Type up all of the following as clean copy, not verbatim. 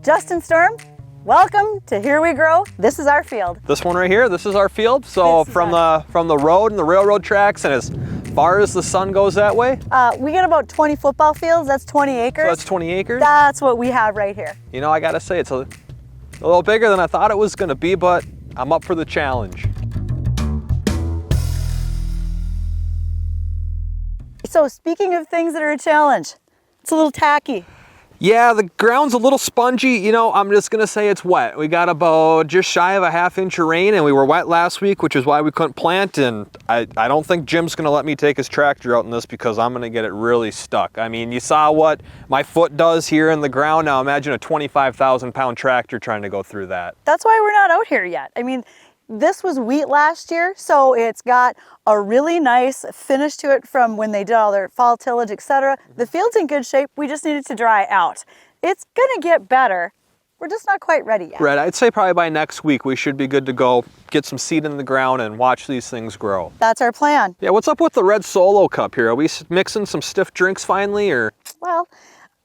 Justin Storm, welcome to Here We Grow. This is our field. This one right here, this is our field. So from the road and the railroad tracks and as far as the sun goes that way? We get about 20 football fields. That's 20 acres. So that's 20 acres? That's what we have right here. You know, I gotta say, it's a little bigger than I thought it was gonna be, but I'm up for the challenge. So speaking of things that are a challenge, it's a little tacky. Yeah, the ground's a little spongy. You know, I'm just gonna say it's wet. We got about just shy of a ½ inch of rain and we were wet last week, which is why we couldn't plant. And I don't think Jim's gonna let me take his tractor out in this because I'm gonna get it really stuck. I mean, you saw what my foot does here in the ground. Now imagine a 25,000 pound tractor trying to go through that. That's why we're not out here yet. I mean, this was wheat last year, so it's got a really nice finish to it from when they did all their fall tillage, etc. The field's in good shape. We just need it to dry out. It's gonna get better. We're just not quite ready yet. Right, I'd say probably by next week we should be good to go, get some seed in the ground and watch these things grow. That's our plan. Yeah, what's up with the red Solo cup here? Are we mixing some stiff drinks finally, or? Well,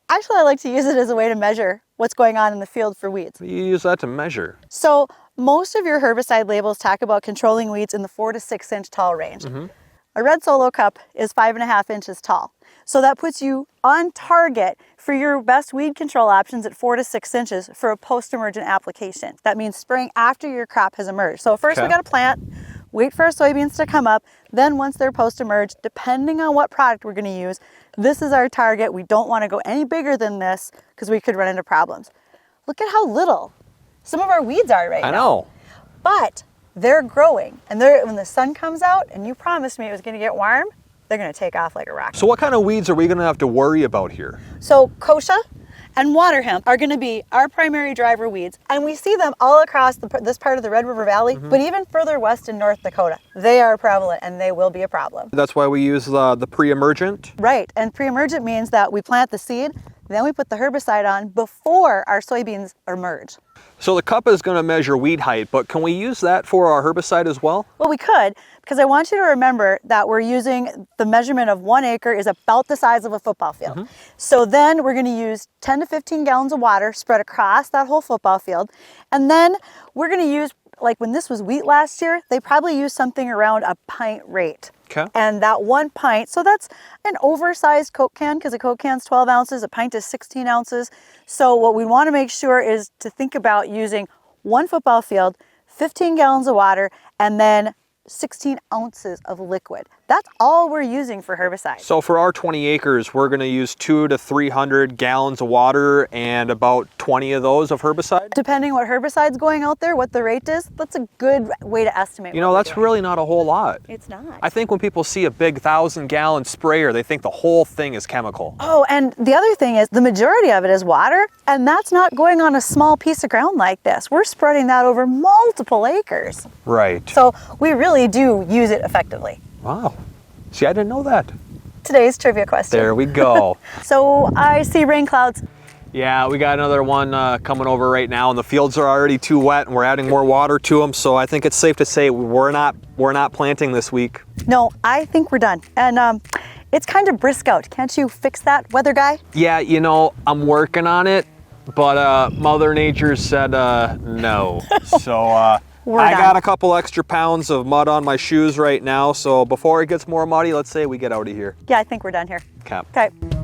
actually I like to use it as a way to measure what's going on in the field for weeds. You use that to measure? So most of your herbicide labels talk about controlling weeds in the 4 to 6 inch tall range. A red Solo cup is 5.5 inches tall. So that puts you on target for your best weed control options at 4 to 6 inches for a post-emergent application. That means spraying after your crop has emerged. So first we got to plant, wait for our soybeans to come up. Then once they're post-emerged, depending on what product we're going to use, this is our target. We don't want to go any bigger than this because we could run into problems. Look at how little some of our weeds are right now. I know. But they're growing, and when the sun comes out, and you promised me it was going to get warm, they're going to take off like a rocket. So what kind of weeds are we going to have to worry about here? So kochia and water hemp are going to be our primary driver weeds, and we see them all across this part of the Red River Valley, but even further west in North Dakota. They are prevalent, and they will be a problem. That's why we use the pre-emergent? Right, and pre-emergent means that we plant the seed, then we put the herbicide on before our soybeans emerge. So the cup is going to measure weed height, but can we use that for our herbicide as well? Well, we could, because I want you to remember that we're using the measurement of 1 acre is about the size of a football field. So then we're going to use 10 to 15 gallons of water spread across that whole football field. And then we're going to use, like when this was wheat last year, they probably used something around a pint rate. Okay. And that 1 pint, so that's an oversized Coke can, because a Coke can's 12 ounces, a pint is 16 ounces. So what we want to make sure is to think about using 1 football field, 15 gallons of water, and then 16 ounces of liquid. That's all we're using for herbicide. So for our 20 acres, we're going to use 200 to 300 gallons of water and about 20 of those of herbicide? Depending what herbicide's going out there, what the rate is, that's a good way to estimate. You know, that's really not a whole lot. It's not. I think when people see a big 1,000-gallon sprayer, they think the whole thing is chemical. Oh, and the other thing is the majority of it is water, and that's not going on a small piece of ground like this. We're spreading that over multiple acres. Right. So we really do use it effectively. Wow. See, I didn't know that. Today's trivia question. There we go. So I see rain clouds. Yeah, we got another one coming over right now, and the fields are already too wet, and we're adding more water to them. So I think it's safe to say we're not planting this week. No, I think we're done. And it's kind of brisk out. Can't you fix that, weather guy? Yeah, you know, I'm working on it, but Mother Nature said no. So I got a couple extra pounds of mud on my shoes right now. So before it gets more muddy, let's say we get out of here. Yeah, I think we're done here. Okay. Okay.